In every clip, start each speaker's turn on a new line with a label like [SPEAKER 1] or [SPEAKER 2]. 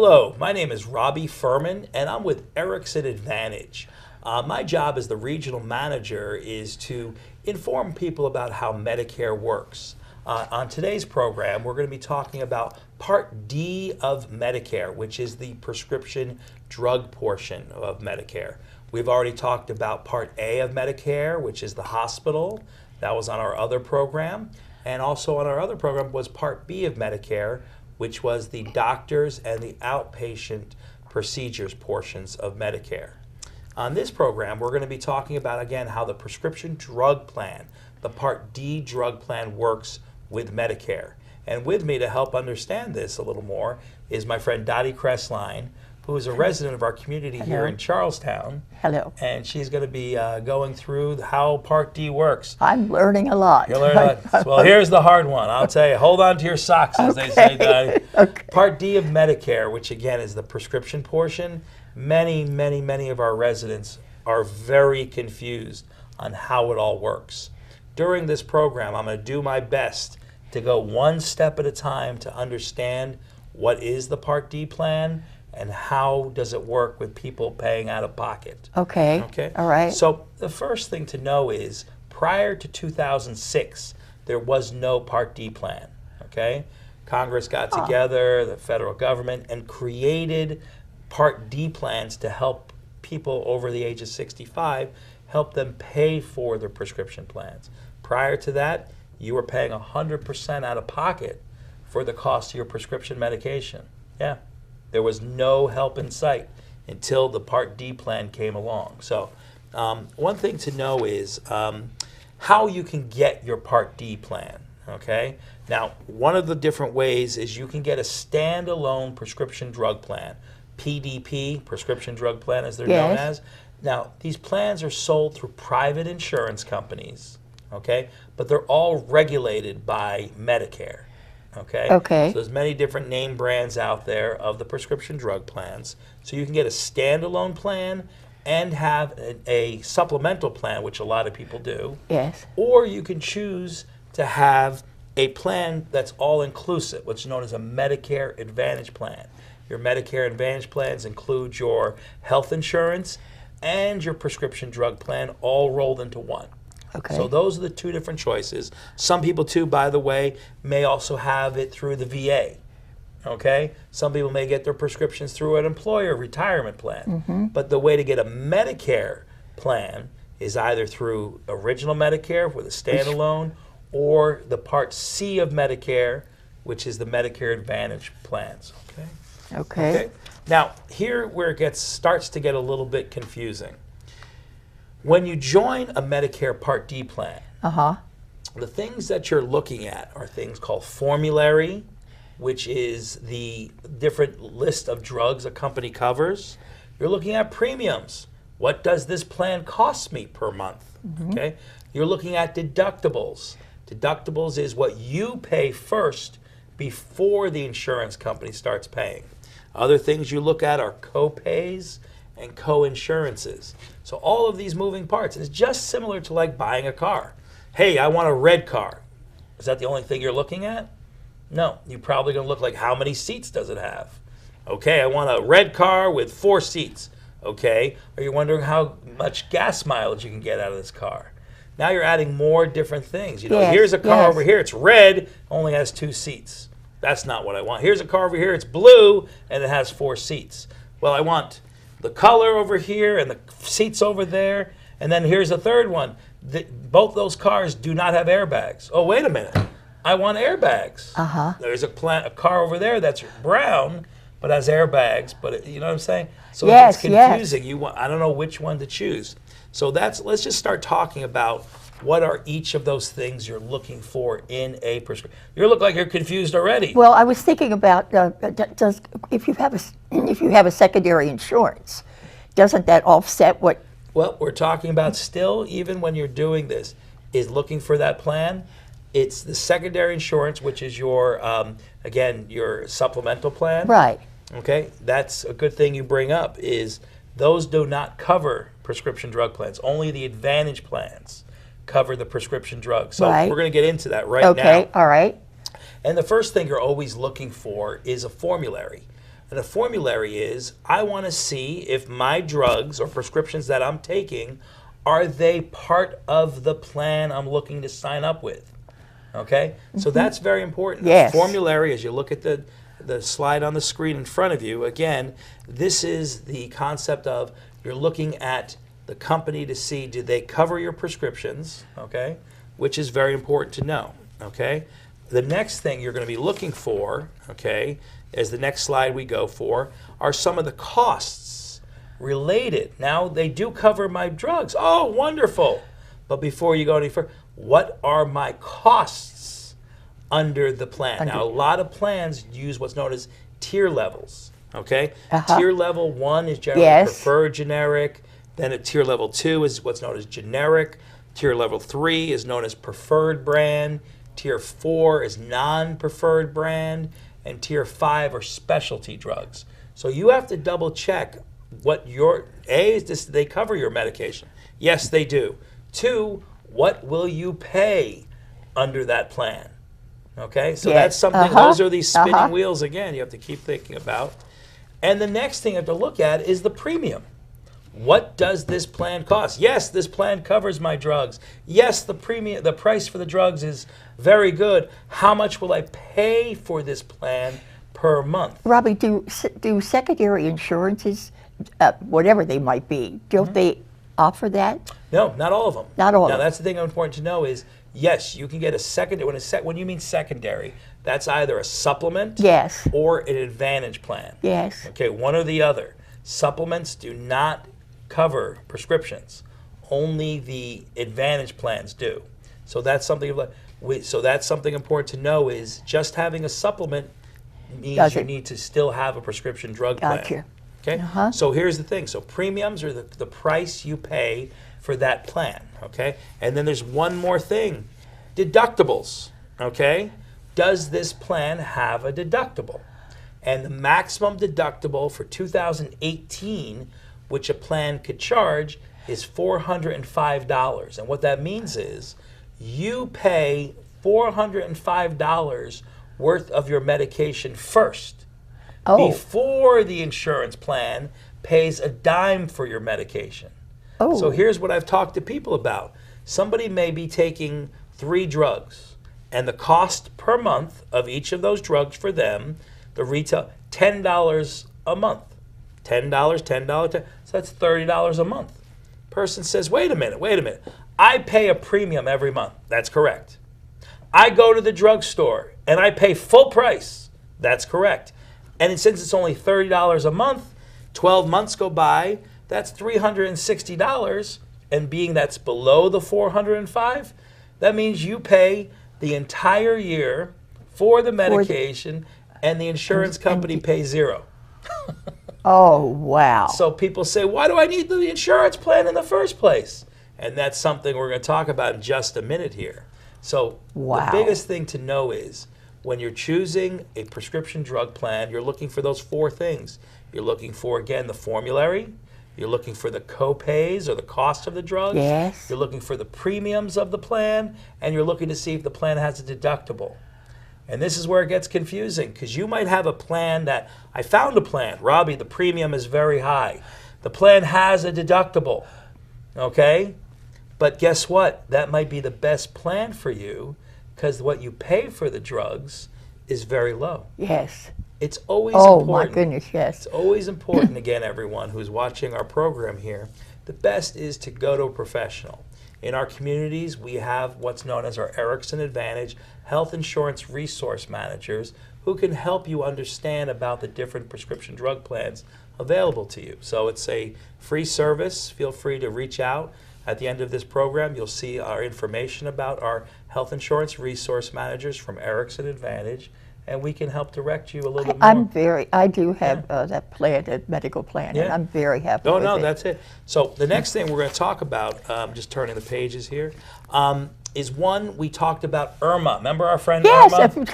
[SPEAKER 1] Hello, my name is Robbie Furman, and I'm with Erickson Advantage. My job as the regional manager is to inform people about how Medicare works. On today's program, we're going to be talking about Part D of Medicare, which is the prescription drug portion of Medicare. We've already talked about Part A of Medicare, which is the hospital. That was on our other program. And also on our other program was Part B of Medicare, which was the doctors and the outpatient procedures portions of Medicare. On this program, we're going to be talking about, again, how the prescription drug plan, the Part D drug plan, works with Medicare. And with me to help understand this a little more is my friend Dottie Cressline, who is a resident of our community here in Charlestown.
[SPEAKER 2] Hello.
[SPEAKER 1] And she's going to be going through how Part D works.
[SPEAKER 2] I'm learning a lot.
[SPEAKER 1] You're learning a lot. Well, here's the hard one. I'll tell you, hold on to your socks, as they say, Dottie.
[SPEAKER 2] Okay.
[SPEAKER 1] Part D of Medicare, which again is the prescription portion, many of our residents are very confused on how it all works. During this program, I'm going to do my best to go one step at a time to understand what is the Part D plan and how does it work with people paying out of pocket.
[SPEAKER 2] Okay. All right.
[SPEAKER 1] So the first thing to know is prior to 2006, there was no Part D plan. Okay. Congress got together, the federal government, and created Part D plans to help people over the age of 65, help them pay for their prescription plans. Prior to that, you were paying 100% out of pocket for the cost of your prescription medication. Yeah. There was no help in sight until the Part D plan came along. So one thing to know is how you can get your Part D plan, okay? Now, one of the different ways is you can get a standalone prescription drug plan, PDP, prescription drug plan as they're known as. Now, these plans are sold through private insurance companies, okay? But they're all regulated by Medicare. Okay. So there's many different name brands out there of the prescription drug plans. So you can get a standalone plan and have a supplemental plan, which a lot of people do.
[SPEAKER 2] Yes.
[SPEAKER 1] Or you can choose to have a plan that's all-inclusive, which is known as a Medicare Advantage plan. Your Medicare Advantage plans include your health insurance and your prescription drug plan all rolled into one.
[SPEAKER 2] Okay.
[SPEAKER 1] So those are the two different choices. Some people too, by the way, may also have it through the VA. Okay? Some people may get their prescriptions through an employer retirement plan. But the way to get a Medicare plan is either through original Medicare with a standalone or the Part C of Medicare, which is the Medicare Advantage plans. Okay? Now, here where it starts to get a little bit confusing. When you join a Medicare Part D plan, the things that you're looking at are things called formulary, which is the different list of drugs a company covers. You're looking at premiums. What does this plan cost me per month? Okay. You're looking at deductibles. Deductibles is what you pay first before the insurance company starts paying. Other things you look at are co-pays and co-insurances. So all of these moving parts, it's just similar to like buying a car. Hey, I want a red car. Is that the only thing you're looking at? No, you're probably gonna look like how many seats does it have? Okay, I want a red car with 4 seats. Okay, are you wondering how much gas mileage you can get out of this car? Now you're adding more different things. You know, here's a car over here, it's red, only has 2 seats. That's not what I want. Here's a car over here, it's blue, and it has 4 seats. Well, I want the color over here and the seats over there, and then here's a third one. Both those cars do not have airbags. Oh, wait a minute. I want airbags. There's a car over there that's brown, but has airbags. But you know what I'm saying? So it's confusing. I don't know which one to choose. So let's just start talking about what are each of those things you're looking for in a prescription. You look like you're confused already.
[SPEAKER 2] Well, I was thinking about if you have a secondary insurance, doesn't that offset what?
[SPEAKER 1] Well, we're talking about still, even when you're doing this, is looking for that plan. It's the secondary insurance, which is your, again, your supplemental plan.
[SPEAKER 2] Right.
[SPEAKER 1] Okay, that's a good thing you bring up, is those do not cover prescription drug plans. Only the Advantage plans cover the prescription drugs. So we're going to get into that right now.
[SPEAKER 2] Okay, all right.
[SPEAKER 1] And the first thing you're always looking for is a formulary. And a formulary is, I want to see if my drugs or prescriptions that I'm taking, are they part of the plan I'm looking to sign up with? Okay? So that's very important.
[SPEAKER 2] Yes.
[SPEAKER 1] A formulary, as you look at the slide on the screen in front of you, again, this is the concept of you're looking at the company to see, do they cover your prescriptions, okay? Which is very important to know, okay? The next thing you're going to be looking for, okay, as the next slide we go for, are some of the costs related. Now, they do cover my drugs. Oh, wonderful. But before you go any further, what are my costs under the plan? Now, a lot of plans use what's known as tier levels, okay? Tier level 1 is generally preferred generic. Then at tier level 2 is what's known as generic. Tier level 3 is known as preferred brand. Tier 4 is non-preferred brand. And tier 5 are specialty drugs. So you have to double check what your, A, is this, they cover your medication? Yes, they do. 2, what will you pay under that plan? Okay, so that's something, those are these spinning wheels, again, you have to keep thinking about. And the next thing you have to look at is the premium. What does this plan cost? Yes, this plan covers my drugs. Yes, the premium, the price for the drugs is very good. How much will I pay for this plan per month?
[SPEAKER 2] Robbie, do secondary insurances, whatever they might be, don't they offer that?
[SPEAKER 1] No, not all of them.
[SPEAKER 2] Not all of them.
[SPEAKER 1] Now, that's the thing important to know is, yes, you can get a secondary. When you mean secondary, that's either a supplement or an advantage plan.
[SPEAKER 2] Yes.
[SPEAKER 1] Okay, one or the other. Supplements do not cover prescriptions. Only the advantage plans do. So that's something important to know is just having a supplement means you need to still have a prescription drug plan.
[SPEAKER 2] Gotcha.
[SPEAKER 1] Okay? So here's the thing. So premiums are the price you pay for that plan. Okay? And then there's one more thing. Deductibles. Okay? Does this plan have a deductible? And the maximum deductible for 2018, which a plan could charge, is $405. And what that means is you pay $405 worth of your medication first before the insurance plan pays a dime for your medication. So here's what I've talked to people about. Somebody may be taking 3 drugs, and the cost per month of each of those drugs for them, the retail, $10 a month. $10, $10, so that's $30 a month. Person says, wait a minute. I pay a premium every month. That's correct. I go to the drugstore and I pay full price. That's correct. And since it's only $30 a month, 12 months go by, that's $360. And being that's below the $405, that means you pay the entire year for the medication and the insurance company pays $0.
[SPEAKER 2] Oh, wow.
[SPEAKER 1] So people say, why do I need the insurance plan in the first place? And that's something we're going to talk about in just a minute here. So the biggest thing to know is when you're choosing a prescription drug plan, you're looking for those 4 things. You're looking for, again, the formulary. You're looking for the co-pays or the cost of the drugs.
[SPEAKER 2] Yes.
[SPEAKER 1] You're looking for the premiums of the plan. And you're looking to see if the plan has a deductible. And this is where it gets confusing because you might have a plan that, I found a plan. Robbie, the premium is very high. The plan has a deductible, okay? But guess what? That might be the best plan for you because what you pay for the drugs is very low.
[SPEAKER 2] Yes.
[SPEAKER 1] It's always important.
[SPEAKER 2] Oh, my goodness, yes.
[SPEAKER 1] It's always important, again, everyone who's watching our program here, the best is to go to a professional. In our communities, we have what's known as our Erickson Advantage Health Insurance Resource Managers who can help you understand about the different prescription drug plans available to you. So it's a free service. Feel free to reach out. At the end of this program, you'll see our information about our Health Insurance Resource Managers from Erickson Advantage, and we can help direct you a little bit more.
[SPEAKER 2] I do have that plan, that medical plan, and I'm very happy with it.
[SPEAKER 1] No, that's it. So the next thing we're going to talk about, just turning the pages here, is one we talked about, Irma. Remember our friend Irma?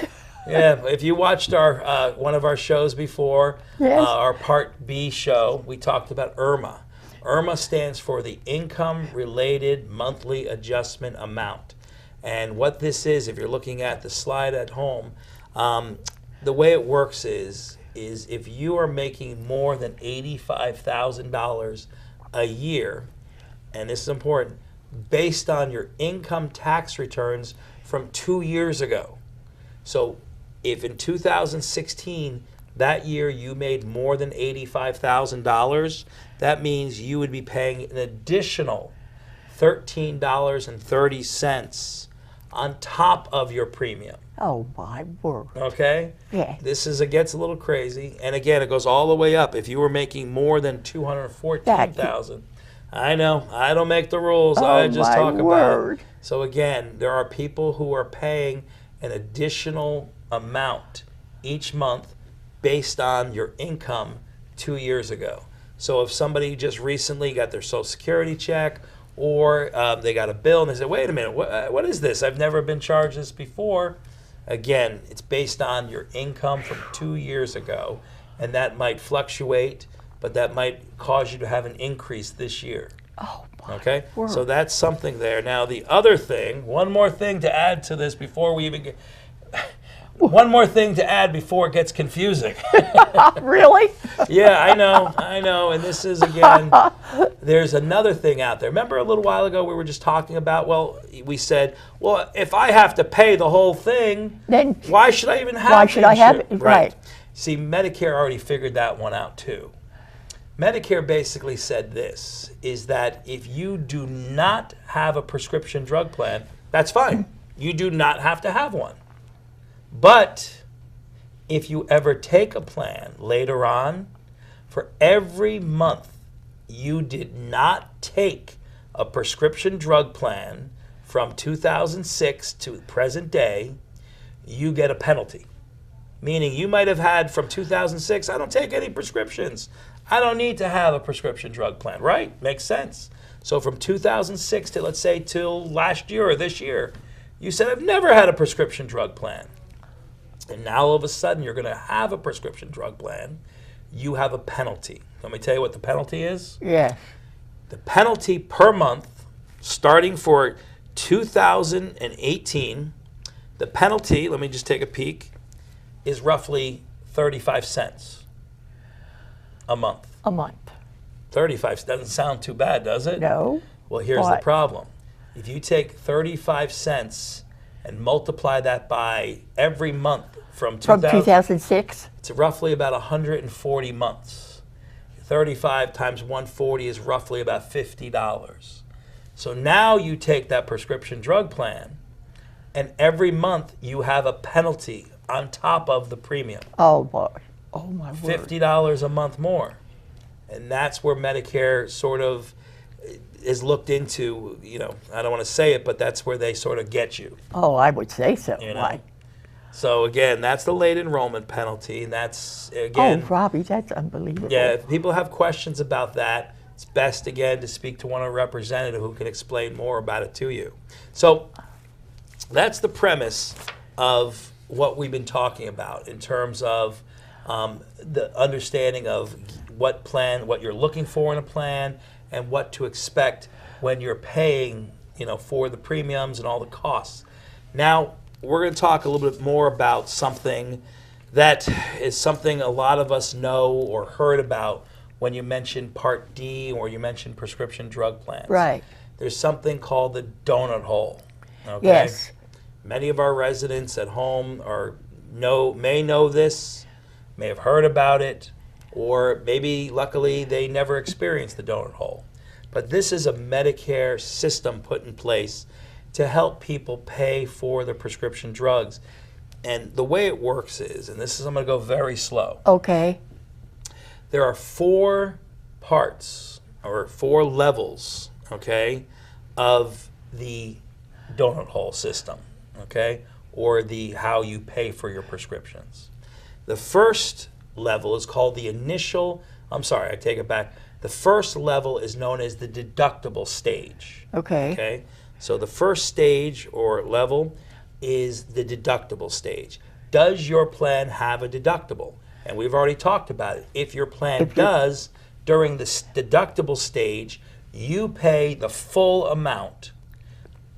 [SPEAKER 1] Yeah, if you watched our one of our shows before, our Part B show, we talked about Irma. Irma stands for the Income-Related Monthly Adjustment Amount. And what this is, if you're looking at the slide at home, the way it works is is if you are making more than $85,000 a year, and this is important, based on your income tax returns from 2 years ago. So if in 2016, that year you made more than $85,000, that means you would be paying an additional $13.30 on top of your premium.
[SPEAKER 2] Oh, my word.
[SPEAKER 1] Okay?
[SPEAKER 2] Yeah.
[SPEAKER 1] It gets a little crazy. And again, it goes all the way up. If you were making more than $214,000, I know, I don't make the rules. I just talk about it. So again, there are people who are paying an additional amount each month based on your income 2 years ago. So if somebody just recently got their Social Security check, or they got a bill and they said, wait a minute, what is this? I've never been charged this before. Again, it's based on your income from 2 years ago, and that might fluctuate, but that might cause you to have an increase this year.
[SPEAKER 2] Oh, my
[SPEAKER 1] Okay?
[SPEAKER 2] word.
[SPEAKER 1] So that's something there. Now, the other thing, one more thing to add to this before we even get... One more thing to add before it gets confusing.
[SPEAKER 2] Really?
[SPEAKER 1] Yeah, I know. And this is, again, there's another thing out there. Remember a little while ago we were just talking about, we said, well, if I have to pay the whole thing,
[SPEAKER 2] Then
[SPEAKER 1] why should I even have
[SPEAKER 2] why should I have it? Right.
[SPEAKER 1] See, Medicare already figured that one out too. Medicare basically said this, is that if you do not have a prescription drug plan, that's fine. You do not have to have one. But if you ever take a plan later on, for every month you did not take a prescription drug plan from 2006 to present day, you get a penalty. Meaning you might have had from 2006, I don't take any prescriptions. I don't need to have a prescription drug plan, right? Makes sense. So from 2006 to, let's say, till last year or this year, you said, I've never had a prescription drug plan. And now all of a sudden you're going to have a prescription drug plan. You have a penalty. Let me tell you what the penalty is.
[SPEAKER 2] Yes.
[SPEAKER 1] The penalty per month, starting for 2018, the penalty, let me just take a peek, is roughly 35 cents a month.
[SPEAKER 2] A month.
[SPEAKER 1] 35 doesn't sound too bad, does it?
[SPEAKER 2] No.
[SPEAKER 1] Well, here's the problem. If you take 35 cents and multiply that by every month from
[SPEAKER 2] 2006?
[SPEAKER 1] It's roughly about 140 months. 35 times 140 is roughly about $50. So now you take that prescription drug plan, and every month you have a penalty on top of the premium.
[SPEAKER 2] Oh, boy. Oh, my word.
[SPEAKER 1] $50 a month more. And that's where Medicare sort of is looked into, I don't want to say it, but that's where they sort of get you.
[SPEAKER 2] Oh, I would say so.
[SPEAKER 1] Right. So again, that's the late enrollment penalty. And that's, again...
[SPEAKER 2] Oh, Robbie, that's unbelievable.
[SPEAKER 1] Yeah, if people have questions about that, it's best, again, to speak to one of a representative who can explain more about it to you. So that's the premise of what we've been talking about in terms of the understanding of what you're looking for in a plan, and what to expect when you're paying, for the premiums and all the costs. Now, we're going to talk a little bit more about something that is something a lot of us know or heard about when you mention Part D or you mention prescription drug plans.
[SPEAKER 2] Right.
[SPEAKER 1] There's something called the donut hole. Okay?
[SPEAKER 2] Yes.
[SPEAKER 1] Many of our residents at home may know this, may have heard about it, or maybe, luckily, they never experienced the donut hole. But this is a Medicare system put in place to help people pay for their prescription drugs. And the way it works is, and I'm going to go very slow.
[SPEAKER 2] Okay.
[SPEAKER 1] There are 4 parts, or 4 levels, okay, of the donut hole system, okay, or how you pay for your prescriptions. The first level is called the I take it back. The first level is known as the deductible stage.
[SPEAKER 2] Okay.
[SPEAKER 1] Okay. So the first stage or level is the deductible stage. Does your plan have a deductible? And we've already talked about it. If your plan does, during the deductible stage, you pay the full amount,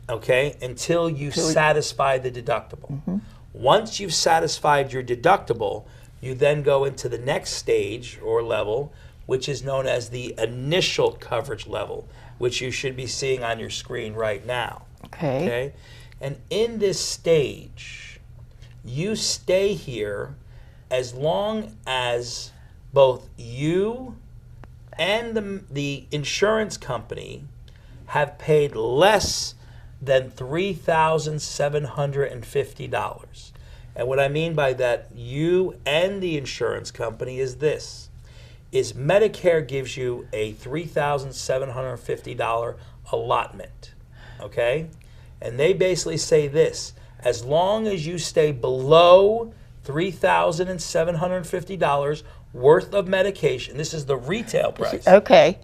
[SPEAKER 1] okay, until you satisfy the deductible. Mm-hmm. Once you've satisfied your deductible, You then go into the next stage or level, which is known as the initial coverage level, which you should be seeing on your screen right now.
[SPEAKER 2] Okay.
[SPEAKER 1] And in this stage, you stay here as long as both you and the insurance company have paid less than $3,750. And what I mean by that, you and the insurance company, is this, is Medicare gives you a $3,750 allotment, okay? And they basically say this, as long as you stay below $3,750 worth of medication, this is the retail price.
[SPEAKER 2] Okay.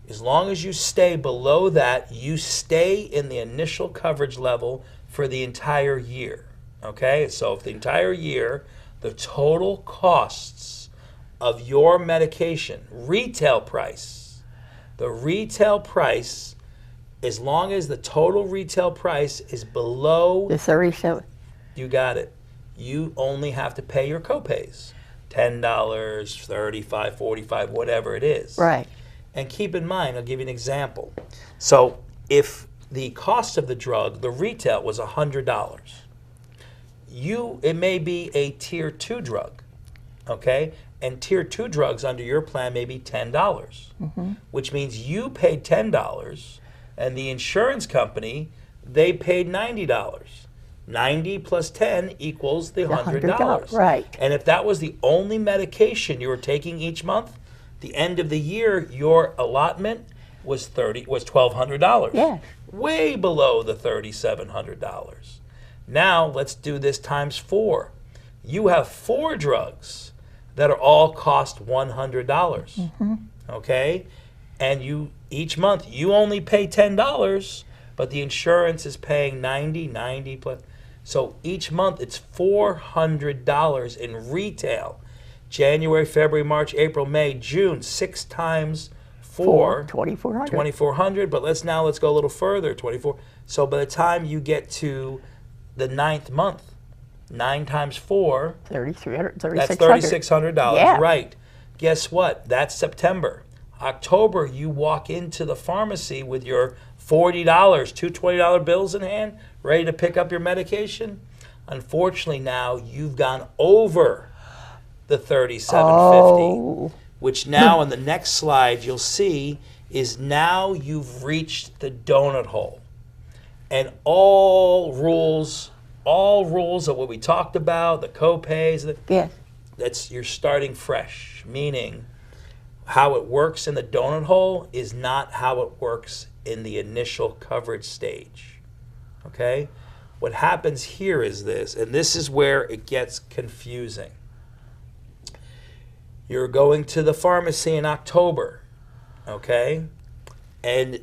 [SPEAKER 1] As long as you stay below that, you stay in the initial coverage level for the entire year. Okay? So if the entire year, the total costs of your medication, retail price, the retail price, as long as the total retail price is below
[SPEAKER 2] The 37.
[SPEAKER 1] you got it. You only have to pay your copays. $10, $35, $45, whatever it is.
[SPEAKER 2] Right.
[SPEAKER 1] And keep in mind, I'll give you an example. So if the cost of the drug, the retail, was $100, it may be a tier 2 drug, okay? And tier 2 drugs under your plan may be $10, which means you paid $10 and the insurance company, they paid $90. 90 plus 10 equals the $100.
[SPEAKER 2] Right.
[SPEAKER 1] And if that was the only medication you were taking each month, the end of the year, your allotment was $1,200.
[SPEAKER 2] Yeah.
[SPEAKER 1] Way below the $3,700. Now let's do this times 4. You have 4 drugs that are all cost $100. Okay, and each month you only pay $10, but the insurance is paying $90 plus. So each month it's $400 in retail. January, February, March, April, May, June, 6 times 4,
[SPEAKER 2] 2,400.
[SPEAKER 1] 2,400. But let's go a little further, 24. So by the time you get to the 9th month, 9 times 4,
[SPEAKER 2] 3,300.
[SPEAKER 1] that's $3,600.
[SPEAKER 2] Yeah.
[SPEAKER 1] Right. Guess what? That's September. October, you walk into the pharmacy with your $40, two $20 bills in hand, ready to pick up your medication. Unfortunately, now you've gone over the $3,750, which now in the next slide you'll see is now you've reached the donut hole. And all rules of what we talked about, the co-pays,
[SPEAKER 2] Yes.
[SPEAKER 1] you're starting fresh, meaning how it works in the donut hole is not how it works in the initial coverage stage. Okay? What happens here is this, and this is where it gets confusing. You're going to the pharmacy in October, okay? And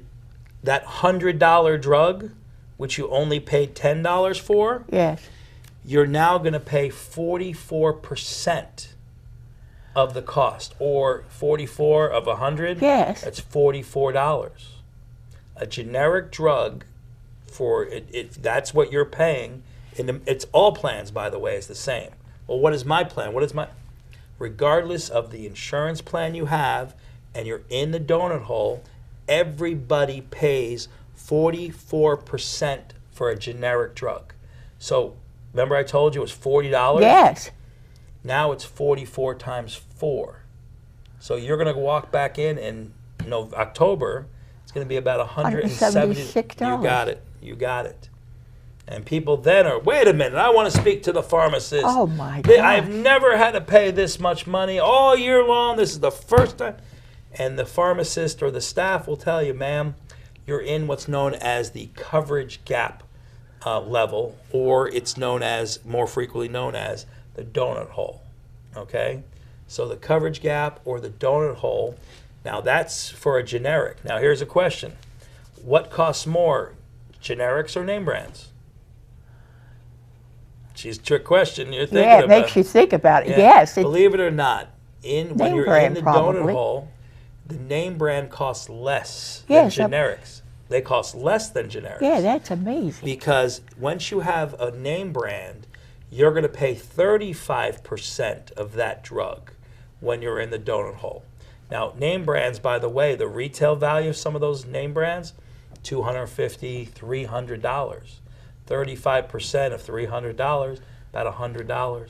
[SPEAKER 1] that $100 drug, which you only paid $10 for,
[SPEAKER 2] Yes.
[SPEAKER 1] you're now going to pay 44% of the cost, or 44 of 100.
[SPEAKER 2] Yes.
[SPEAKER 1] That's $44. A generic drug, for it that's what you're paying. It's all plans, by the way, is the same. Well, what is my plan? Regardless of the insurance plan you have, and you're in the donut hole, everybody pays 44% for a generic drug. So remember I told you it was $40?
[SPEAKER 2] Yes.
[SPEAKER 1] Now it's 44 times 4. So you're going to walk back in October. It's going to be about
[SPEAKER 2] $176.
[SPEAKER 1] You got it. And people then are, wait a minute, I want to speak to the pharmacist.
[SPEAKER 2] Oh my God.
[SPEAKER 1] I've never had to pay this much money all year long. This is the first time. And the pharmacist or the staff will tell you, ma'am, you're in what's known as the coverage gap level, or it's more frequently known as the donut hole. Okay? So the coverage gap or the donut hole, now that's for a generic. Now here's a question. What costs more, generics or name brands? She's a trick question. You're thinking
[SPEAKER 2] Yeah, it
[SPEAKER 1] about
[SPEAKER 2] makes you think about it.
[SPEAKER 1] Yeah.
[SPEAKER 2] Yes.
[SPEAKER 1] Believe it or not, when
[SPEAKER 2] Name
[SPEAKER 1] you're in
[SPEAKER 2] brand,
[SPEAKER 1] the
[SPEAKER 2] probably.
[SPEAKER 1] donut hole, the name brand costs less
[SPEAKER 2] Yes,
[SPEAKER 1] than generics. They cost less than generics.
[SPEAKER 2] Yeah, that's amazing.
[SPEAKER 1] Because once you have a name brand, you're going to pay 35% of that drug when you're in the donut hole. Now, name brands, by the way, the retail value of some of those name brands, $250, $300. 35% of $300, about $100.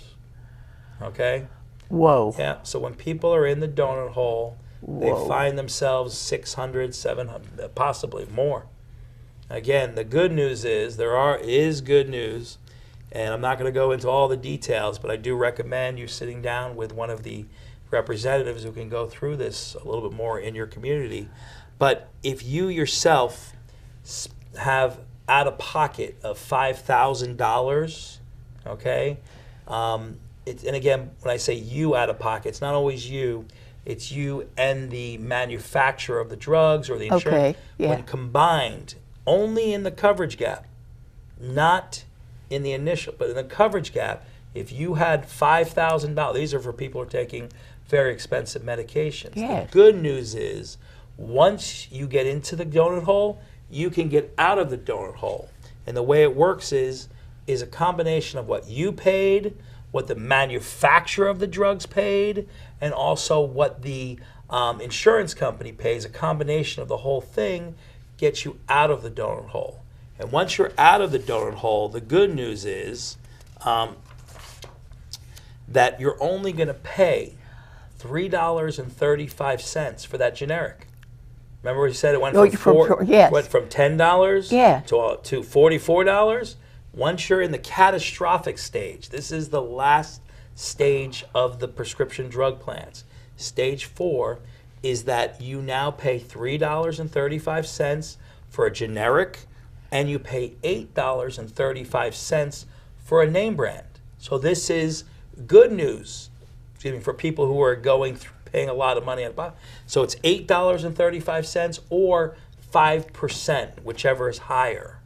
[SPEAKER 1] Okay?
[SPEAKER 2] Whoa.
[SPEAKER 1] Yeah, so when people are in the donut hole, they
[SPEAKER 2] Whoa.
[SPEAKER 1] find themselves 600, 700, possibly more. Again, the good news is is good news, and I'm not going to go into all the details, but I do recommend you sitting down with one of the representatives who can go through this a little bit more in your community. But if you yourself have out of pocket of $5,000, okay, and again, when I say you out of pocket, it's not always you. It's you and the manufacturer of the drugs or the insurance.
[SPEAKER 2] Okay, yeah.
[SPEAKER 1] When combined, only in the coverage gap, not in the initial, but in the coverage gap, if you had $5,000, these are for people who are taking very expensive medications.
[SPEAKER 2] Yes.
[SPEAKER 1] The good news is, once you get into the donut hole, you can get out of the donut hole. And the way it works is a combination of what you paid, what the manufacturer of the drugs paid, and also what the insurance company pays. A combination of the whole thing gets you out of the donut hole. And once you're out of the donut hole, the good news is that you're only going to pay $3.35 for that generic. Remember we said it went
[SPEAKER 2] Yes.
[SPEAKER 1] went from $10
[SPEAKER 2] Yeah.
[SPEAKER 1] to $44? Once you're in the catastrophic stage, this is the last stage of the prescription drug plans. Stage 4 is that you now pay $3.35 for a generic, and you pay $8.35 for a name brand. So this is good news, for people who are going through paying a lot of money out of pocket. So it's $8.35 or 5%, whichever is higher.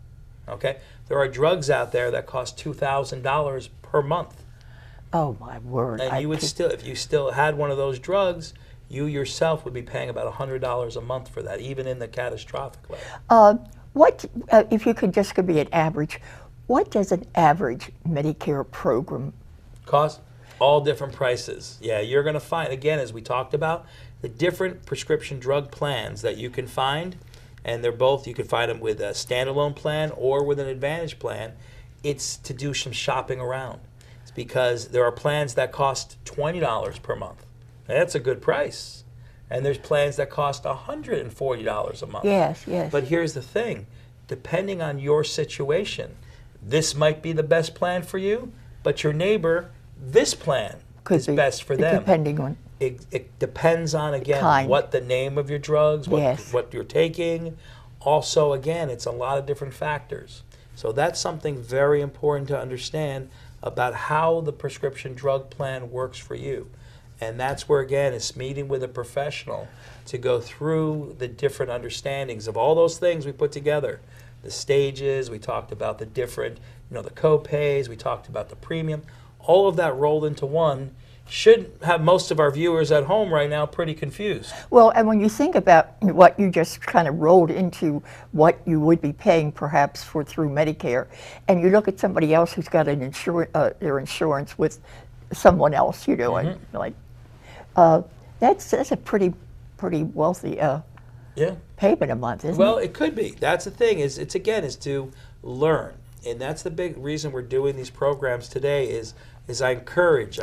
[SPEAKER 1] Okay? There are drugs out there that cost $2,000 per month.
[SPEAKER 2] Oh my word!
[SPEAKER 1] And you would still, if you still had one of those drugs, you yourself would be paying about $100 a month for that, even in the catastrophic level.
[SPEAKER 2] What if you could just give me an average? What does an average Medicare program
[SPEAKER 1] cost? All different prices. Yeah, you're going to find, again, as we talked about, the different prescription drug plans that you can find, and they're both, you can find them with a standalone plan or with an Advantage plan. It's to do some shopping around. It's because there are plans that cost $20 per month. That's a good price. And there's plans that cost $140 a month.
[SPEAKER 2] Yes, yes.
[SPEAKER 1] But here's the thing. Depending on your situation, this might be the best plan for you, but your neighbor, this plan is best for them.
[SPEAKER 2] Depending on
[SPEAKER 1] it depends on, again,
[SPEAKER 2] kind.
[SPEAKER 1] what the name of your drugs, what you're taking. Also, again, it's a lot of different factors. So that's something very important to understand about how the prescription drug plan works for you. And that's where, again, it's meeting with a professional to go through the different understandings of all those things we put together. The stages, we talked about the different, the co-pays, we talked about the premium. All of that rolled into one should have most of our viewers at home right now pretty confused.
[SPEAKER 2] Well, and when you think about what you just kind of rolled into what you would be paying perhaps through Medicare, and you look at somebody else who's got an their insurance with someone else, and like that's a pretty wealthy payment a month, isn't it?
[SPEAKER 1] Well, it could be. That's the thing. Is to learn, and that's the big reason we're doing these programs today. Is I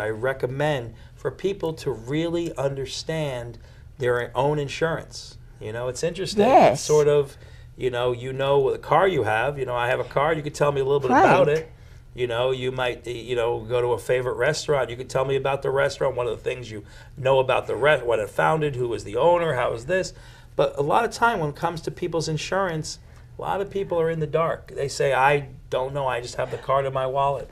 [SPEAKER 1] recommend for people to really understand their own insurance. It's interesting.
[SPEAKER 2] Yes.
[SPEAKER 1] It's sort of, what car you have. I have a car. You could tell me a little bit about it. You might, go to a favorite restaurant. You could tell me about the restaurant, one of the things you know about the restaurant, when it founded, who was the owner, how is this. But a lot of time when it comes to people's insurance, a lot of people are in the dark. They say, I don't know, I just have the card in my wallet.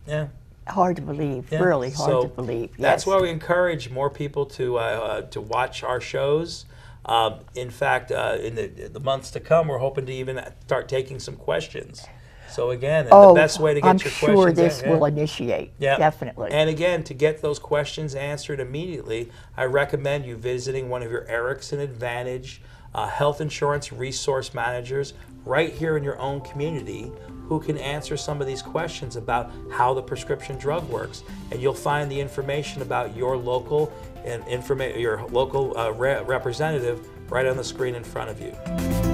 [SPEAKER 1] Yeah.
[SPEAKER 2] Hard to believe, really hard to believe. Yes.
[SPEAKER 1] That's why we encourage more people to watch our shows. In fact, in the months to come, we're hoping to even start taking some questions. So again, the best way to get your questions
[SPEAKER 2] I'm sure this will initiate, definitely.
[SPEAKER 1] And again, to get those questions answered immediately, I recommend you visiting one of your Erickson Advantage health insurance resource managers right here in your own community, who can answer some of these questions about how the prescription drug works, and you'll find the information about your local representative right on the screen in front of you.